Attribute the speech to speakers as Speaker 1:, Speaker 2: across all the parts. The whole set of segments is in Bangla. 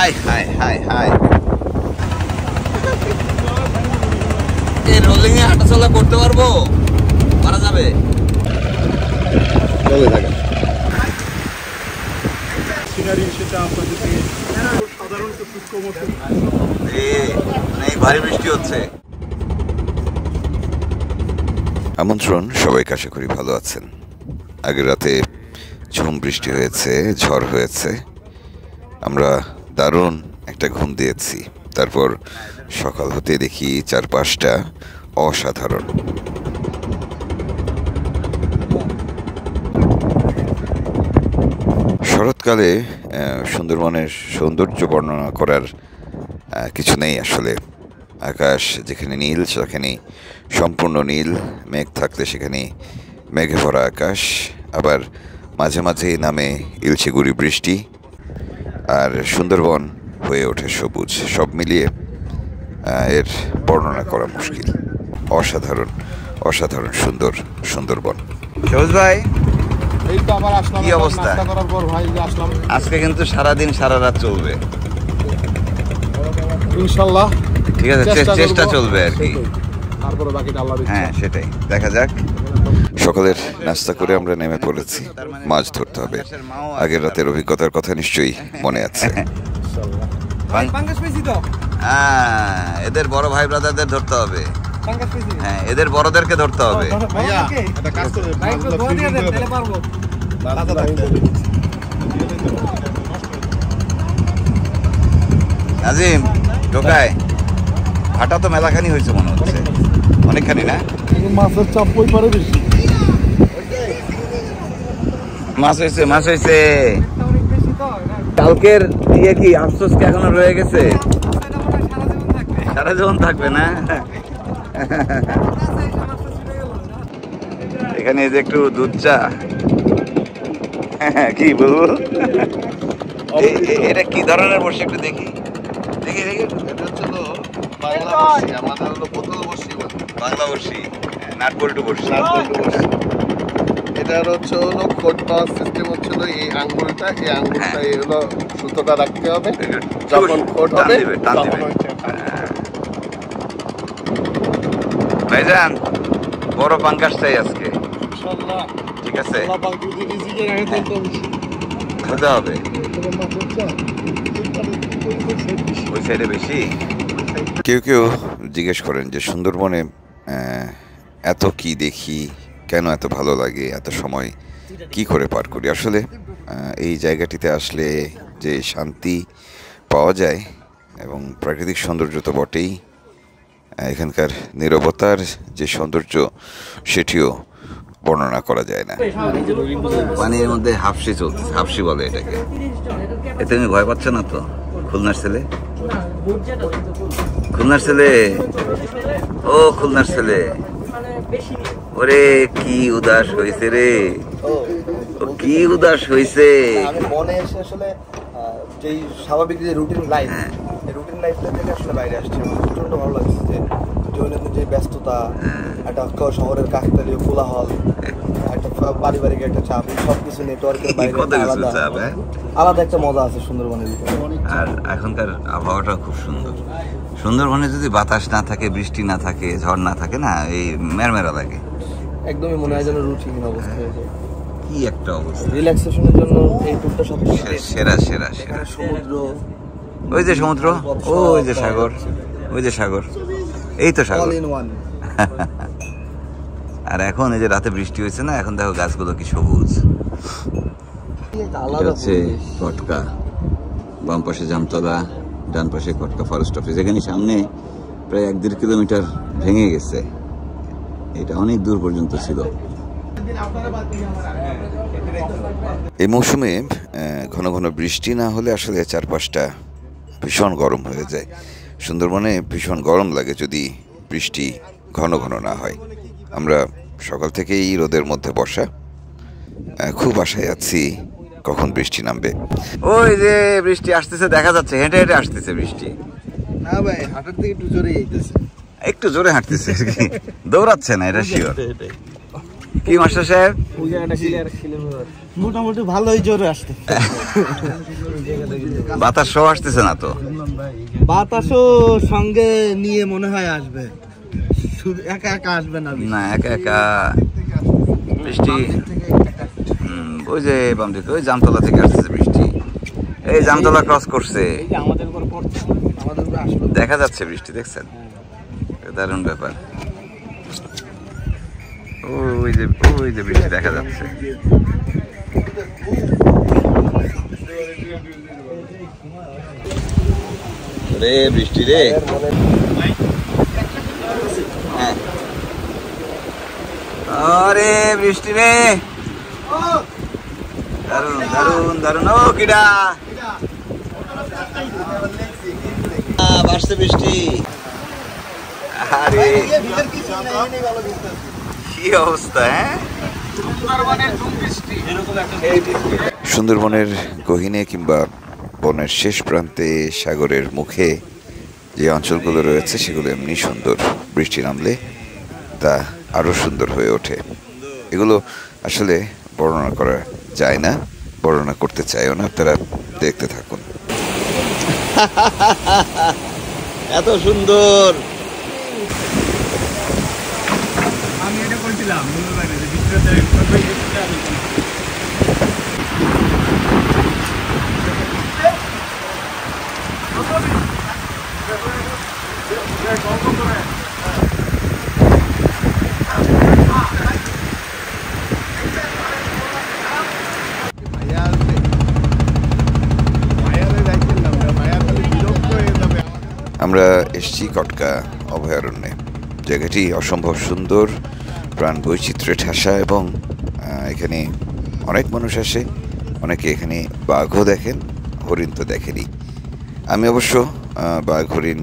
Speaker 1: হাই হাই হাই হাই, এই রোলিং এ হাঁটাচলা করতে পারবো? পারা যাবে? ভারী বৃষ্টি হচ্ছে। আমন্ত্রণ, সবাইকে আশা করি ভালো আছেন। আগের রাতে ঝুম বৃষ্টি হয়েছে, ঝড় হয়েছে, আমরা দারুণ একটা ঘুম দিয়েছি। তারপর সকাল হতে দেখি চারপাশটা অসাধারণ। শরৎকালে সুন্দরবনের সৌন্দর্য বর্ণনা করার কিছু নেই আসলে। আকাশ যেখানে নীল সেখানে সম্পূর্ণ নীল, মেঘ থাকলে সেখানে মেঘে ভরা আকাশ, আবার মাঝে মাঝে নামে ইলশে গুঁড়ি বৃষ্টি, আর সুন্দরবন হয়ে ওঠে সবুজ। সব মিলিয়ে এর বর্ণনা করা মুশকিল। অসাধারণ অসাধারণ সুন্দর সুন্দরবন। সবুজ ভাই,
Speaker 2: এই তো আবার আসলাম।
Speaker 1: কি অবস্থা?
Speaker 2: নাস্তা করার পর ভাই আসলাম।
Speaker 1: আজকে কিন্তু সারাদিন সারা রাত চলবে
Speaker 2: ইনশাআল্লাহ।
Speaker 1: ঠিক আছে, চেষ্টা চলবে আর কি,
Speaker 2: তারপরে বাকিটা আল্লাহর ইচ্ছা।
Speaker 1: হ্যাঁ সেটাই, দেখা যাক। সকালের নাস্তা করে আমরা নেমে পড়েছি, মাছ ধরতে হবে। আগের রাতের অভিজ্ঞতার কথা নিশ্চয়ই মনে আছে। এদের বড় ভাই ব্রাদারদের ধরতে হবে, হ্যাঁ এদের বড়দেরকে ধরতে হবে। আজিম ঢোকায় ভাটা তো মেলাখানি হয়েছে মনে হচ্ছে, অনেকখানি না?
Speaker 2: মাছের চাপ ওই পারে বেশি।
Speaker 1: মাছ হয়েছে, মাছ হয়েছে। কালকের দিয়ে কি আফসোস কি এখনো রয়ে গেছে? সারা জীবন থাকবে না? এখানে যে একটু দুধ চা, কি বলবো, এটা কি ধরনের বসে একটু দেখি দেখি দেখি। এটা হচ্ছে বাংলা বর্ষি, আমাদের হলো বোতল বর্ষি, বাংলা বর্ষি, নাটবল্টু বর্ষি।
Speaker 2: এটার হচ্ছে হলো খোট পাওয়ার সিস্টেম হচ্ছিল এই আঙ্গুলটা, এই আঙ্গুলটা হলো সুতোটা রাখতে হবে, যখন খোট হবে তখন
Speaker 1: ভাইজান বড় পাঙ্গাস চাই আজকে, ঠিক আছে? খেতে হবে ওই সাইডে বেশি। কেউ কেউ জিজ্ঞেস করেন যে সুন্দরবনে এত কি দেখি, কেন এত ভালো লাগে, এত সময় কি করে পার করি। আসলে এই জায়গাটিতে আসলে যে শান্তি পাওয়া যায় এবং প্রাকৃতিক সৌন্দর্য তো বটেই, এখানকার নীরবতার যে সৌন্দর্য সেটিও বর্ণনা করা যায় না। পানির মধ্যে হাফসি চলছে, হাফসি বলে এটাকে। এতে তুমি ভয় পাচ্ছ না তো? খুলনার ছেলে, খুলনার ছেলে, ও খুলনার ছেলে, ওরে কি উদাস হয়েছে রে, ও কি উদাস হয়েছে।
Speaker 3: আমি মনে এসে আসলে যেই স্বাভাবিক যে রুটিন লাইফ, এই রুটিন লাইফটা থেকে আসলে বাইরে আসছে। প্রচন্ড ভালো লাগছে যে দৈনন্দিন যে ব্যস্ততা, একটা শহরের কাকতালীয় কোলাহল, একটা পারিবারিক একটা চাপ, সবকিছু নেটওয়ার্কের বাইরে আলাদা একটা মজা আছে সুন্দরবনের ভিতরে।
Speaker 1: আর এখনকার আবহাওয়াটা খুব সুন্দর। সুন্দরবনে যদি বাতাস না থাকে, বৃষ্টি না থাকে, ঝড় না থাকে না, এই মেরমেরা লাগে,
Speaker 3: একদমই মনে হয় যেন রুটিন অবস্থা হয়ে যায়।
Speaker 1: কি একটা অবস্থা।
Speaker 3: রিল্যাক্সেশনের জন্য এই ট্যুরটা সবচেয়ে
Speaker 1: সেরা সেরা সেরা।
Speaker 3: সমুদ্র,
Speaker 1: ওই যে সমুদ্র, ওই যে সাগর, ওই যে সাগর, এই তো সাগর। আর এখন এই যে রাতে বৃষ্টি হয়েছে না, এখন দেখো গাছগুলো কি সবুজ। হচ্ছে কটকা, বাম পাশে জামতলা, ডান পাশে কটকা ফরেস্ট অফিস। এখানে সামনে প্রায় 1-1.5 কিলোমিটার ভেঙে গেছে, এটা অনেক দূর পর্যন্ত ছিল। এই মৌসুমে ঘন ঘন বৃষ্টি না হলে আসলে চারপাশটা ভীষণ গরম হয়ে যায়। সুন্দরবনে ভীষণ গরম লাগে যদি বৃষ্টি ঘন ঘন না হয়। আমরা সকাল থেকেই রোদের মধ্যে বসা, খুব আশায় আছি কখন বৃষ্টি নামবে। ওই যে বৃষ্টি আসতেছে দেখা যাচ্ছে, হেঁটে হেঁটে আসতেছে বৃষ্টি।
Speaker 3: না ভাই, হাঁটার থেকে একটু জোরে যাইতেছে,
Speaker 1: একটু জোরে হাঁটতেছে, দৌড়াচ্ছে না, এটা শিওর। কি মাস্টার সাহেব?
Speaker 3: মোটামুটি ভালোই জোরে আসতে।
Speaker 1: বাতাস সহ আসতেছে না তো?
Speaker 3: বাতাসও সঙ্গে নিয়ে মনে হয় আসবে, শুধু একা একা আসবে না।
Speaker 1: না, একা একা বৃষ্টি। ওই যে বাম দিকে ওই জামতলা থেকে আসতেছে বৃষ্টি, এই জামতলা ক্রস করছে, দেখা যাচ্ছে বৃষ্টি, দেখছেন? দারুণ ব্যাপার। ওই যে বৃষ্টি দেখা যাচ্ছে। রে বৃষ্টি রে, হ্যাঁ আরে বৃষ্টি রে, দারুণ দারুণ দারুণ। ও কিডা বাড়ছে বৃষ্টি। আরে কি অবস্থা! হ্যাঁ, সুন্দরবনের গহীনে কিংবা বনের শেষ প্রান্তে সাগরের মুখে যে অঞ্চলগুলো রয়েছে সেগুলো এমনি সুন্দর, বৃষ্টি নামলে তা আরো সুন্দর হয়ে ওঠে। এগুলো আসলে বর্ণনা করা যায় না, বর্ণনা করতে চাইও না, আপনারা দেখতে থাকুন। এত সুন্দর!
Speaker 4: আমি এটা বলছিলাম
Speaker 1: আমরা এসছি কটকা অভয়ারণ্যে। জায়গাটি অসম্ভব সুন্দর, প্রাণ বৈচিত্র্যে ঠাসা, এবং এখানে অনেক মানুষ আসে। অনেকে এখানে বাঘও দেখেন, হরিণ তো দেখেনি। আমি অবশ্য বাঘ হরিণ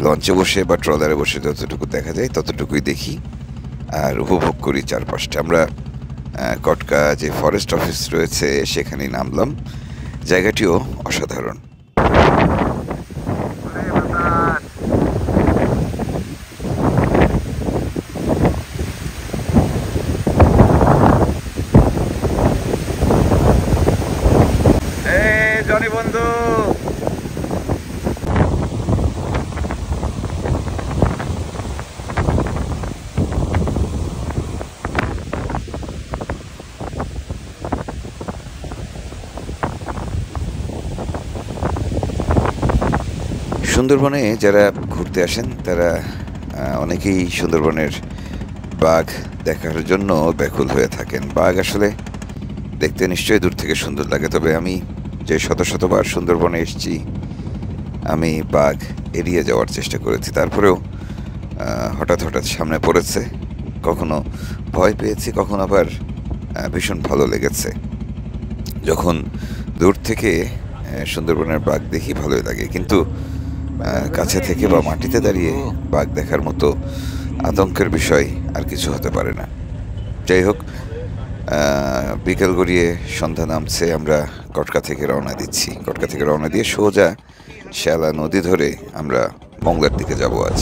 Speaker 1: লঞ্চে বসে বা ট্রলারে বসে যতটুকু দেখা যায় ততটুকুই দেখি আর উপভোগ করি চারপাশটা। আমরা কটকা যে ফরেস্ট অফিস রয়েছে সেখানে নামলাম। জায়গাটিও অসাধারণ। জনি বন্ধু, সুন্দরবনে যারা ঘুরতে আসেন তারা অনেকেই সুন্দরবনের বাঘ দেখার জন্য ব্যাকুল হয়ে থাকেন। বাঘ আসলে দেখতে নিশ্চয়ই দূর থেকে সুন্দর লাগে, তবে আমি যে শত শতবার সুন্দরবনে এসেছি আমি বাঘ এড়িয়ে যাওয়ার চেষ্টা করেছি। তারপরেও হঠাৎ হঠাৎ সামনে পড়েছে, কখনো ভয় পেয়েছি, কখনো আবার ভীষণ ভালো লেগেছে। যখন দূর থেকে সুন্দরবনের বাঘ দেখি ভালোই লাগে, কিন্তু কাছে থেকে বা মাটিতে দাঁড়িয়ে বাঘ দেখার মতো আতঙ্কের বিষয় আর কিছু হতে পারে না। যাই হোক, বিকেল গড়িয়ে সন্ধ্যা নামছে, আমরা কটকা থেকে রওনা দিচ্ছি। কটকা থেকে রওনা দিয়ে সোজা শ্যালা নদী ধরে আমরা মংলার দিকে যাব আজ।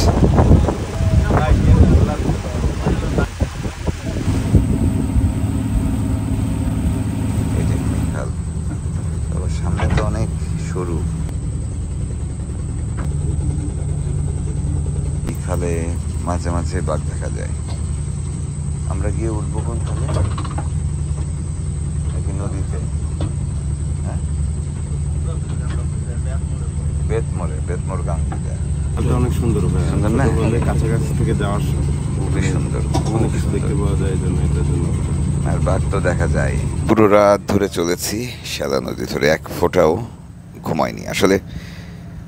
Speaker 1: সামনে তো অনেক সরু, খালে মাঝে মাঝে বাঘ দেখা যায়। আমরা গিয়ে উঠবো কোন খালে? নাকি নদীতে? হ্যাঁ, বেতমোর গান
Speaker 4: অনেক সুন্দর,
Speaker 1: সুন্দর না?
Speaker 4: কাছাকাছি থেকে যাওয়ার
Speaker 1: খুবই সুন্দর,
Speaker 4: অনেক কিছু দেখতে পাওয়া যায়, এটার জন্য।
Speaker 1: আর বাঘ তো দেখা যায়। পুরো রাত ধরে চলেছি শ্যালা নদী ধরে, এক ফোঁটাও ঘুমায়নি। আসলে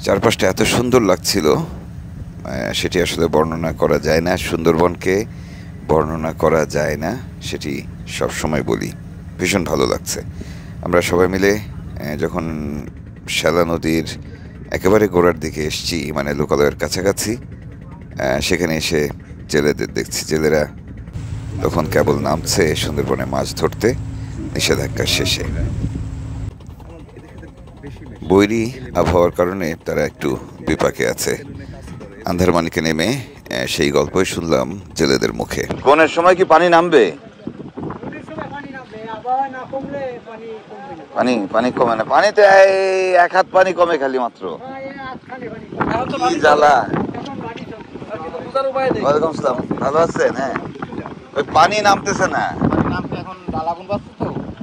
Speaker 1: চারপাশটা এত সুন্দর লাগছিল, সেটি আসলে বর্ণনা করা যায় না। সুন্দরবনকে বর্ণনা করা যায় না, সেটি সবসময় বলি। ভীষণ ভালো লাগছে। আমরা সবাই মিলে যখন শ্যালা নদীর একেবারে গোড়ার দিকে এসছি, মানে লোকালয়ের কাছাকাছি, সেখানে এসে জেলেদের দেখছি। জেলেরা তখন কেবল নামছে সুন্দরবনে মাছ ধরতে, নিষেধাজ্ঞার শেষে। বৈরী আবহাওয়ার কারণে তারা একটু বিপাকে আছে। আন্ধারমানিকে নেমে সেই গল্পই শুনলাম জেলেদের মুখে। কোনের সময় কি পানি নামবে? পানি পানি কমে না, পানিতে এক হাত পানি কমে খালি মাত্র। কি জ্বালা। ওয়ালাইকুম আসসালাম, ভালো আছেন? হ্যাঁ, ওই পানি নামতেছে না।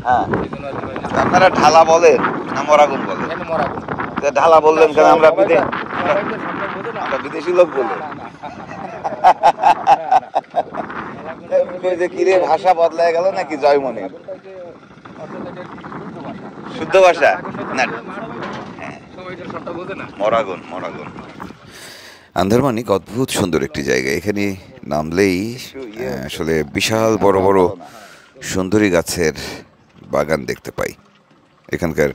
Speaker 1: হ্যাঁ, আপনারা ঢালা বলেন না মরাগুন বলেন? ঢালা বললেন কেন? আমরা বিদেশি লোক বলে কিরে ভাষা বদলায় গেল নাকি জয়মনি? শুদ্ধ ভাষা না, মরাগুন মরাগুন। আন্দারমানিক অদ্ভুত সুন্দর একটি জায়গা। এখানে নামলেই আসলে বিশাল বড় বড় সুন্দরী গাছের বাগান দেখতে পাই। এখানকার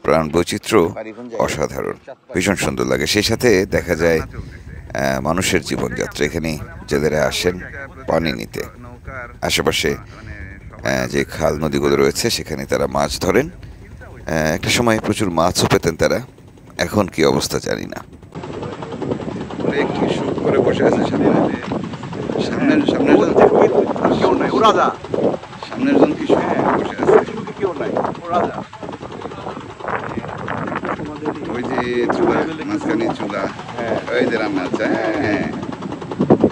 Speaker 1: প্রাণ বৈচিত্র্য অসাধারণ, ভীষণ সুন্দর লাগে। সেই সাথে দেখা যায় মানুষের জীবনযাত্রা। এখানে জেলেরা আসেন পানি নিতে, আশেপাশে যে খাল নদীগুলো রয়েছে সেখানে তারা মাছ ধরেন। একটা সময় প্রচুর মাছও পেতেন তারা, এখন কি অবস্থা জানি না। কি শুট করে বসে আছে সামনের সামনের সামনের জন কি শুট করে বসে আছে? ওই যে চুলা, মাঝখানে চুলা, ওই যে রান্না আছে। হ্যাঁ,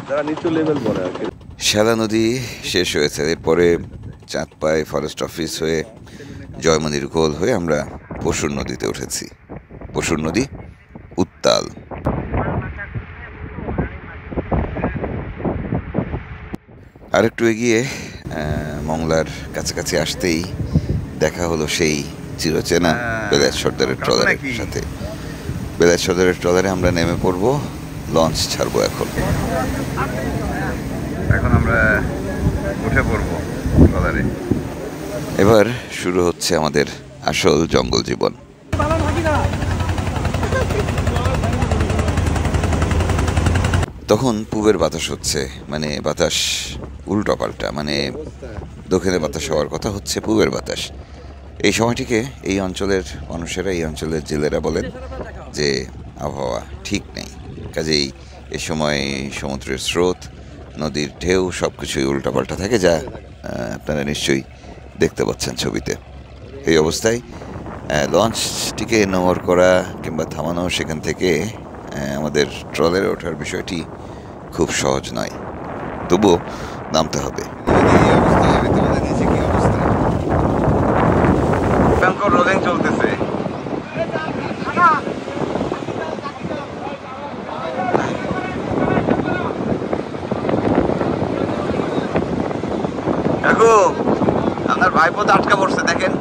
Speaker 2: যারা নিচু লেভেল বলে আর কি।
Speaker 1: শ্যালা নদী শেষ হয়েছে, এরপরে চাঁদপাই ফরেস্ট অফিস হয়ে জয়মনির গোল হয়ে আমরা পশুর নদীতে উঠেছি। পশুর নদী উত্তাল। আরেকটু এগিয়ে মংলার কাছাকাছি আসতেই দেখা হলো সেই চিরচেনা বেলায়েত সর্দারের ট্রলারের সাথে। বেলায়েত সর্দারের ট্রলারে আমরা নেমে পড়ব, লঞ্চ ছাড়বো। এখন আমরা উঠে পড়ব ট্রলারে। এবার শুরু হচ্ছে আমাদের আসল জঙ্গল জীবন। তখন পূবের বাতাস হচ্ছে, মানে বাতাস উল্টো পাল্টা, মানে দক্ষিণের বাতাস হওয়ার কথা, হচ্ছে পূবের বাতাস। এই সময়টিকে এই অঞ্চলের মানুষেরা, এই অঞ্চলের জেলেরা বলেন যে আবহাওয়া ঠিক নেই। কাজেই এ সময় সমুদ্রের স্রোত, নদীর ঢেউ সব কিছুই উল্টাপাল্টা থাকে, যা আপনারা নিশ্চয়ই দেখতে পাচ্ছেন ছবিতে। এই অবস্থায় লঞ্চটিকে নোঙর করা কিংবা থামানো, সেখান থেকে আমাদের ট্রলারে ওঠার বিষয়টি খুব সহজ নয়, তবুও নামতে হবে। রোলিং চলতেছে। কাকু, আপনার ভাইপো তো আটকা পড়ছে, দেখেন।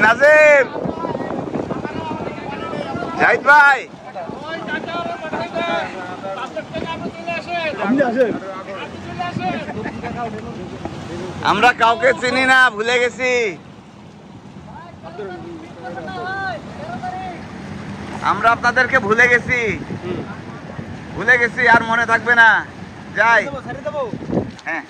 Speaker 1: নাজিম, জাহিদ ভাই, আমরা কাউকে চিনি না, ভুলে গেছি। আমরা আপনাদেরকে ভুলে গেছি, আর মনে থাকবে না। যাই, হ্যাঁ।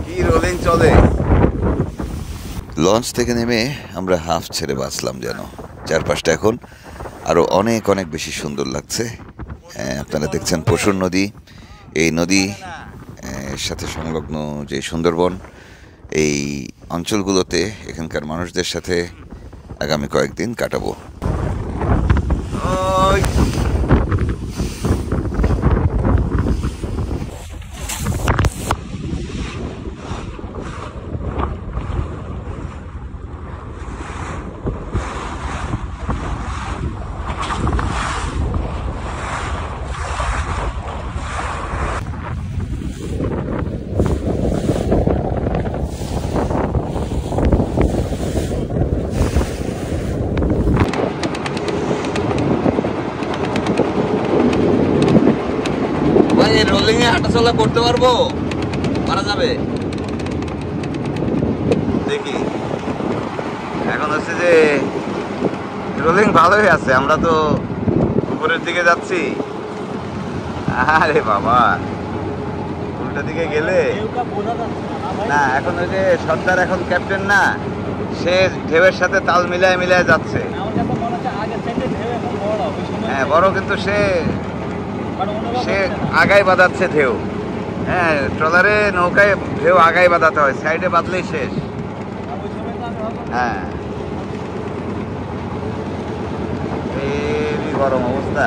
Speaker 1: কি রোলিং চলে। লঞ্চ থেকে নেমে আমরা হাফ ছেড়ে বাঁচলাম যেন। চারপাশটা এখন আরো অনেক অনেক বেশি সুন্দর লাগছে। আপনারা দেখছেন পশুর নদী। এই নদী সাথে সংলগ্ন যে সুন্দরবন, এই অঞ্চলগুলোতে এখানকার মানুষদের সাথে আগামী কয়েকদিন কাটাবো। এ হাঁটাচলা করতে পারবো? পারা যাবে? দেখি। এখন হচ্ছে যে রোলিং ভালোই আছে, আমরা তো উপরের দিকে যাচ্ছি। আরে বাবা, উল্টা দিকে গেলে না, এখন ওই যে সর্দার এখন ক্যাপ্টেন না, সে ঢেউয়ের সাথে তাল মিলায় মিলায় যাচ্ছে। হ্যাঁ বড়, কিন্তু সে আগায় বাঁধাচ্ছে ঢেউ। হ্যাঁ, ট্রলারে নৌকায় ঢেউ আগায় বাঁধাতে হয়, সাইডে বাঁধলেই শেষ। হ্যাঁ, এই গরম অবস্থা।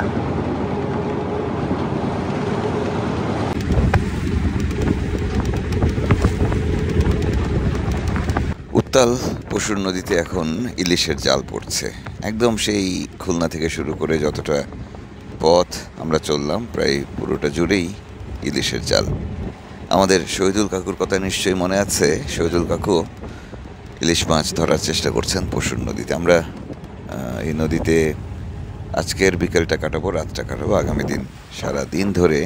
Speaker 1: উত্তাল পশুর নদীতে এখন ইলিশের জাল পড়ছে। একদম সেই খুলনা থেকে শুরু করে যতটা পথ আমরা চললাম, প্রায় পুরোটা জুড়েই ইলিশের জাল। আমাদের শহীদুল কাকুর কথা নিশ্চয়ই মনে আছে। শহীদুল কাকু ইলিশ মাছ ধরার চেষ্টা করছেন পশুর নদীতে। আমরা এই নদীতে আজকের বিকেলটা কাটাবো, রাতটা কাটাবো। আগামী দিন সারা দিন ধরে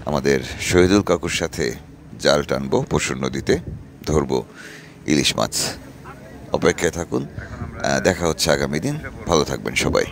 Speaker 1: আমাদের শহীদুল কাকুর সাথে জাল টানবো, পশুর নদীতে ধরবো ইলিশ মাছ। অপেক্ষায় থাকুন, দেখা হচ্ছে আগামী দিন। ভালো থাকবেন সবাই।